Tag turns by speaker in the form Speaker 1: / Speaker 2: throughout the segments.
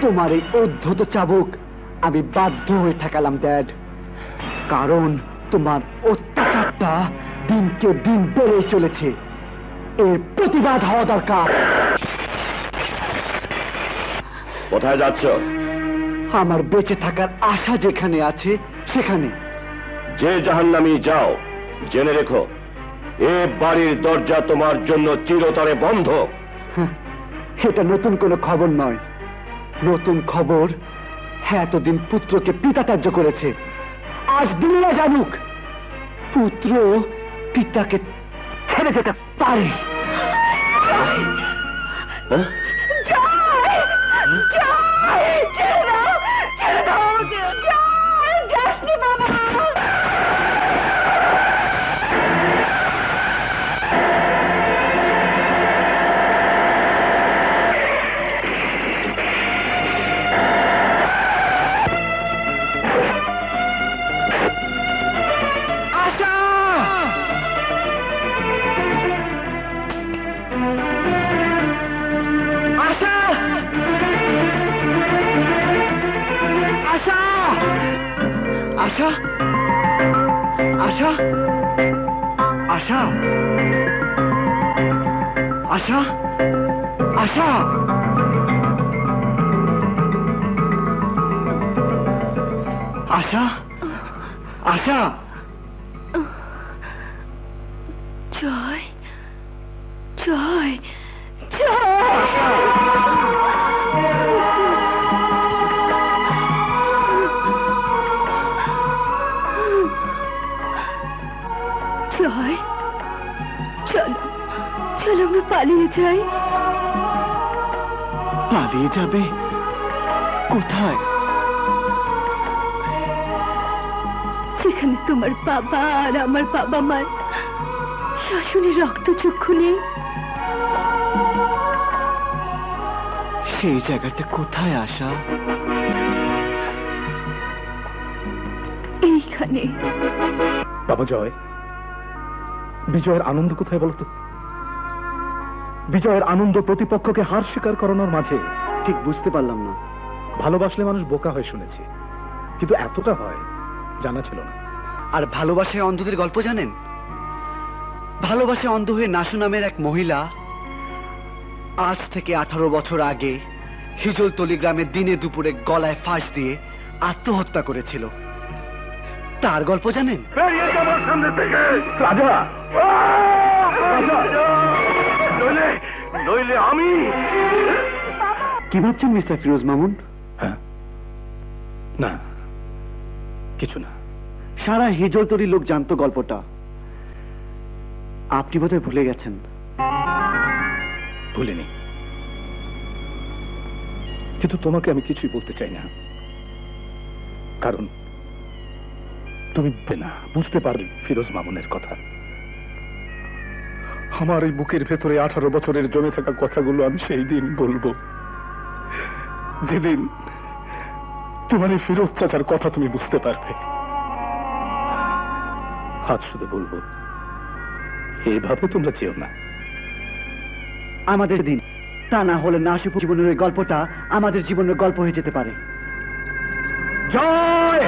Speaker 1: তোমার এই উদ্ধত চাবুক আমি বাধ্য হয়ে ঠেকালাম ড্যাড, কারণ তোমার অত্যাচারটা দিনকে দিন বেড়ে চলেছে। এর প্রতিবাদ হওয়া দরকার।
Speaker 2: কোথায় যাচ্ছ?
Speaker 1: আমার বেঁচে থাকার আশা যেখানে আছে সেখানে।
Speaker 2: যে জাহান্নামী যাও, জেনে রেখো এ বাড়ির দরজা তোমার জন্য চিরতরে বন্ধ।
Speaker 1: এটা নতুন কোনো খবর নয়। নতুন খবর এতদিন পুত্রকে পিতা ত্যায্য করেছে, আজ দুনিয়া জানুক পুত্র পিতাকে ছেড়ে যেতে পারে।
Speaker 3: যাসনি বাবা।
Speaker 1: আশা, আশা, আশা, আশা, আশা, আশা, আশা।
Speaker 3: জয়, জয়, জয়। জয়, চলো চলো আমরা পালিয়ে যাই।
Speaker 1: পালিয়ে যাবে কোথায়?
Speaker 3: যেখানে তোমার বাবা আর আমার বাবা মার শাশুড়ি রক্তচক্ষু নেই।
Speaker 1: সেই জায়গাটা কোথায় আশা?
Speaker 3: এইখানে।
Speaker 4: বাবা জয়, বিজয়ের আনন্দ কোথায় বলতো? বিজয়ের আনন্দ প্রতিপক্ষকে হার স্বীকার করানোর মাঝে।
Speaker 1: ঠিক বুঝতে পারলাম না।
Speaker 4: ভালোবাসলে মানুষ বোকা হয় শুনেছি, কিন্তু এতটা হয় জানা ছিল না।
Speaker 1: আর ভালোবাসায় অন্ধদের গল্প জানেন? ভালোবাসায় অন্ধ হয়ে নাসু নামের এক মহিলা আজ থেকে 18 বছর আগে হিজলতলি গ্রামে দিনে দুপুরে গলায় ফাঁস দিয়ে আত্মহত্যা করেছিল। তার গল্প জানেন?
Speaker 2: রাজা, নইলে আমি।
Speaker 1: কি ভাবছেন মিস্টার ফিরোজ মামুন?
Speaker 4: হ্যাঁ, না কিছু না।
Speaker 1: সারা হিজলতলির লোক জানতো গল্পটা। আপনি বোধহয় ভুলে গেছেন।
Speaker 4: ভুলিনি, কিন্তু তোমাকে আমি কিছুই বলতে চাই না, কারণ তুমি না বুঝতে পারবে ফিরোজ মামুনের কথা। আমার এই বুকের ভেতরে 18 বছরের জমে থাকা কথাগুলো আমি সেই দিন বলবো যেদিন তোমার এই ফিরোজ চাচার কথা তুমি বুঝতে পারবে। আজ শুধু বলবো, এইভাবে তোমরা চেও না।
Speaker 1: আমাদের দিন, তা না হলে নাসিব জীবনের ওই গল্পটা আমাদের জীবনের গল্প হয়ে যেতে পারে।
Speaker 4: জয়!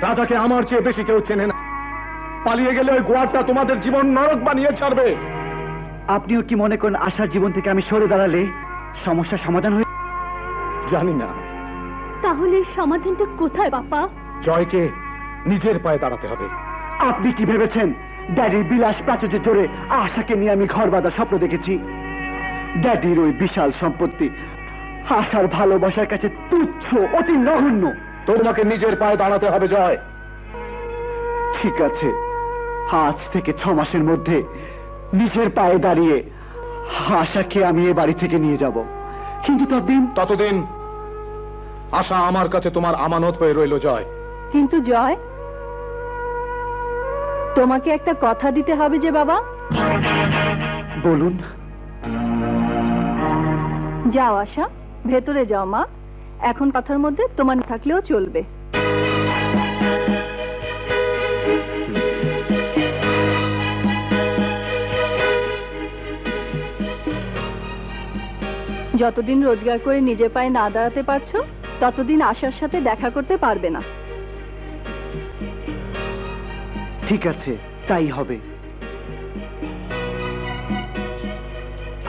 Speaker 4: রাজাকে আমার চেয়ে বেশি কেউ চেনে না। পালিয়ে গেলে ওই গোয়ারটা তোমাদের জীবন নরক বানিয়ে ছাড়বে।
Speaker 1: আপনিও কি মনে করেন আশার জীবন থেকে আমি সরে দাঁড়ালে সমস্যার সমাধান হয়ে?
Speaker 4: জানি না।
Speaker 3: তাহলে সমাধানটা কোথায় বাবা?
Speaker 4: জয়কে নিজের পায়ে দাঁড়াতে হবে।
Speaker 1: আপনি কি ভেবেছেন ড্যাডির বিলাস প্রাচুর্যের জোরে আশাকে নিয়ে আমি ঘর বাঁধার স্বপ্ন দেখেছি? ড্যাডির ওই বিশাল সম্পত্তি আশার ভালোবাসার কাছে তুচ্ছ, অতি নগণ্য।
Speaker 4: তোমাকে নিজের পায়ে দাঁড়াতে হবে জয়।
Speaker 1: ঠিক আছে, আজ থেকে 6 মাসের মধ্যে নিজের পায়ে দাঁড়িয়ে আশাকে আমি এ বাড়ি থেকে নিয়ে যাব। কিন্তু
Speaker 4: ততদিন আশা আমার কাছে তোমার আমানত হয়ে রইল জয়।
Speaker 3: কিন্তু জয়, তোমাকে একটা কথা দিতে হবে যে বাবা।
Speaker 1: বলুন।
Speaker 3: যাও আশা, ভেতরে যাও মা। এখন কথার মধ্যে তোমার থাকলেও চলবে। যতদিন রোজগার করে নিজে পায়ে না দাঁড়াতে পারছো, ততদিন আশার সাথে দেখা করতে পারবে না।
Speaker 1: ঠিক আছে, তাই হবে।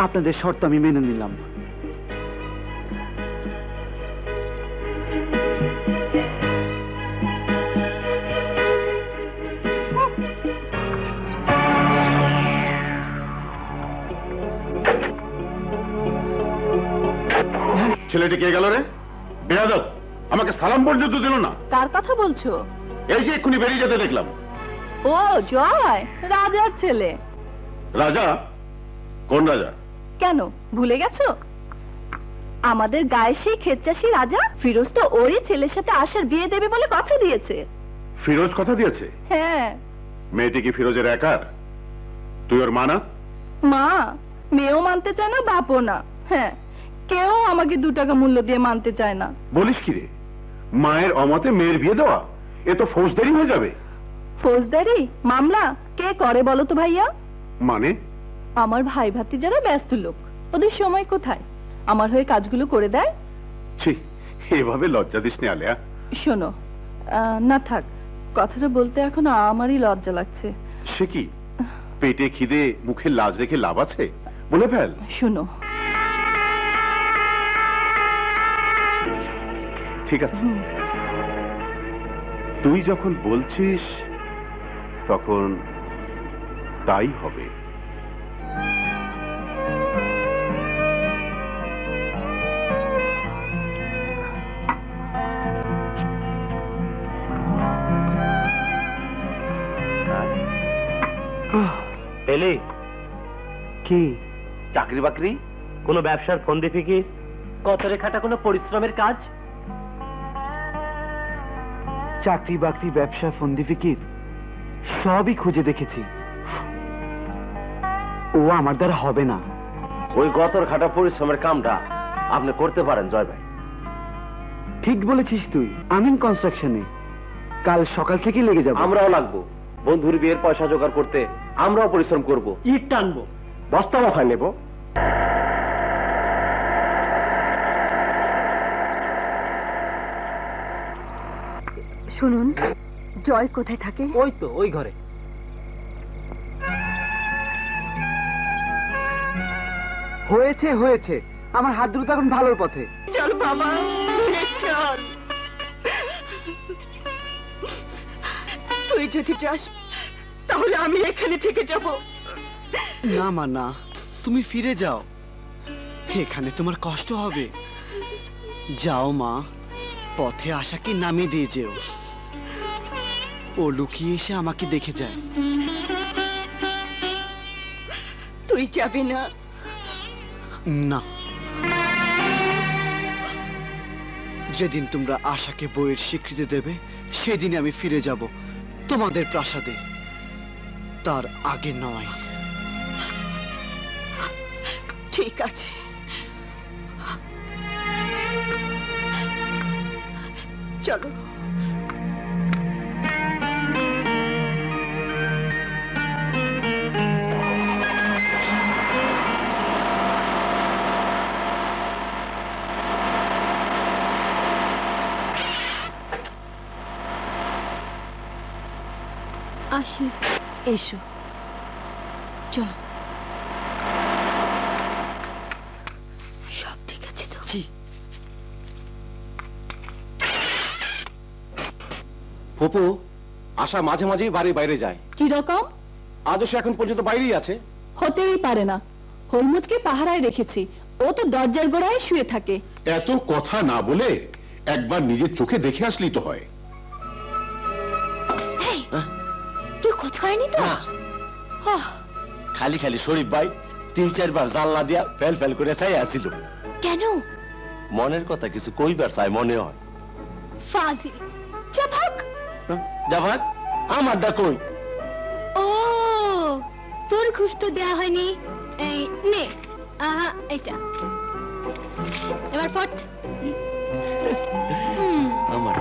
Speaker 1: আপনাদের শর্ত আমি মেনে নিলাম।
Speaker 5: ছেলেটি কে গেল রে? বেয়াদব, আমাকে সালাম পর্যন্ত দিল না।
Speaker 3: কার কথা বলছো?
Speaker 5: এই যে এক্ষুনি বেরিয়ে যেতে দেখলাম।
Speaker 3: ও জয়, রাজার ছেলে।
Speaker 5: রাজা? কোন রাজা?
Speaker 3: কেন ভুলে গেছো? আমাদের গায়ে সেই ক্ষেতচাষী রাজা ফিরোজ তো ওরই ছেলের সাথে আশার বিয়ে দেবে বলে কথা দিয়েছে।
Speaker 5: ফিরোজ কথা দিয়েছে?
Speaker 3: হ্যাঁ।
Speaker 5: মেয়েটি কি ফিরোজের একার? তুই ওর মা না?
Speaker 3: মা? মেয়েও মানতে চায় না, বাপও না। হ্যাঁ, কেউ আমাকে 2 টাকা মূল্য দিয়ে মানতে চায় না।
Speaker 5: বলিস কি রে? মায়ের অমতে মেয়ের বিয়ে দেওয়া এ তো ফৌজদারি হয়ে যাবে।
Speaker 3: ফৌজদারি মামলা কে করে বলো তো ভাইয়া?
Speaker 5: মানে?
Speaker 3: আমার ভাই ভাতিজারা ব্যস্ত লোক, ওদের সময় কোথায় আমার হয়ে কাজগুলো করে দেয়।
Speaker 5: ছি, এভাবে লজ্জা দিস নি আলেয়া।
Speaker 3: শোনো, না থাক, কথাটা বলতে এখন আমারই লজ্জা লাগছে।
Speaker 5: সে কি? পেটে খিদে মুখে লাজ রেখে লাভ আছে? বলে ফেল।
Speaker 3: শোনো।
Speaker 5: ঠিক আছে, তুই যখন বলছিস তখন তাই হবে।
Speaker 2: পেলে
Speaker 1: কি?
Speaker 2: চাকরি বাকরি, কোনো ব্যবসার ফন্দি ফিকির, কতরে খাটা কোনো পরিশ্রমের কাজ?
Speaker 1: চাকরি বাকরি, ব্যবসা, ফন্দি ফিকির সবই খুঁজে দেখেছি, ও আমার দ্বারা হবে না।
Speaker 2: ওই গতর খাটা পরিশ্রমের কামটা আপনি করতে পারেন জয় ভাই।
Speaker 1: ঠিক বলেছিস তুই। আমিন কনস্ট্রাকশনে কাল সকাল থেকেই লেগে যাব।
Speaker 2: আমরাও লাগবো বন্ধুর বিয়ের পয়সা জোগাড় করতে, আমরাও পরিশ্রম করব, ইট টানবো, বস্তা মাথায় নেব।
Speaker 3: শুনুন, জয় কোথায় থাকে?
Speaker 2: ওই তো ওই ঘরে।
Speaker 1: হয়েছে হয়েছে, আমার হাত দুটো এখন ভালোর পথে।
Speaker 3: চল বাবা, চল। তুই যদি চাস তাহলে আমি এখানে থেকে যাব।
Speaker 1: না মা না, তুমি ফিরে যাও, এখানে তোমার কষ্ট হবে। যাও মা, পথে আশাকে নামিয়ে দিয়ে যেও, ও লুকিয়ে এসে আমাকে দেখে যায়।
Speaker 3: তুই যাবি না?
Speaker 1: না, যেদিন তোমরা আশাকে বইয়ের স্বীকৃতি দেবে সেদিন আমি ফিরে যাব তোমাদের প্রাসাদে, তার আগে নয়।
Speaker 3: ঠিক আছে, চলো। আসি, এসো, চলো। সব ঠিক আছে তো?
Speaker 1: জি।
Speaker 2: ফুপু, আশা মাঝে মাঝেই বাড়ির বাইরে যায়।
Speaker 3: কি রকম?
Speaker 2: আজও সে এখন পর্যন্ত বাইরেই আছে।
Speaker 3: হতেই পারে না, হরমুজকে পাহারায় রেখেছি, ও তো দরজার গোড়ায় শুয়ে থাকে।
Speaker 5: এত কথা না বলে একবার নিজের চোখে দেখে আসলেই তো হয়।
Speaker 3: কেউ খোঁজ করেনি তো?
Speaker 2: খালি খালি শরীফ ভাই 3-4 বার জানলা দিয়া ফেল ফেল করে চাই আসিল।
Speaker 3: কেন?
Speaker 2: মনের কথা কিছু কইবার চাই মনে হয়।
Speaker 3: ফাজিল, যা ভাগ।
Speaker 2: যা ভাগ? আমারটা কই?
Speaker 3: ও, তোর ঘুষ তো দেয়া হয়নি। এই নে, এটা।
Speaker 6: এবার ফট
Speaker 7: আমার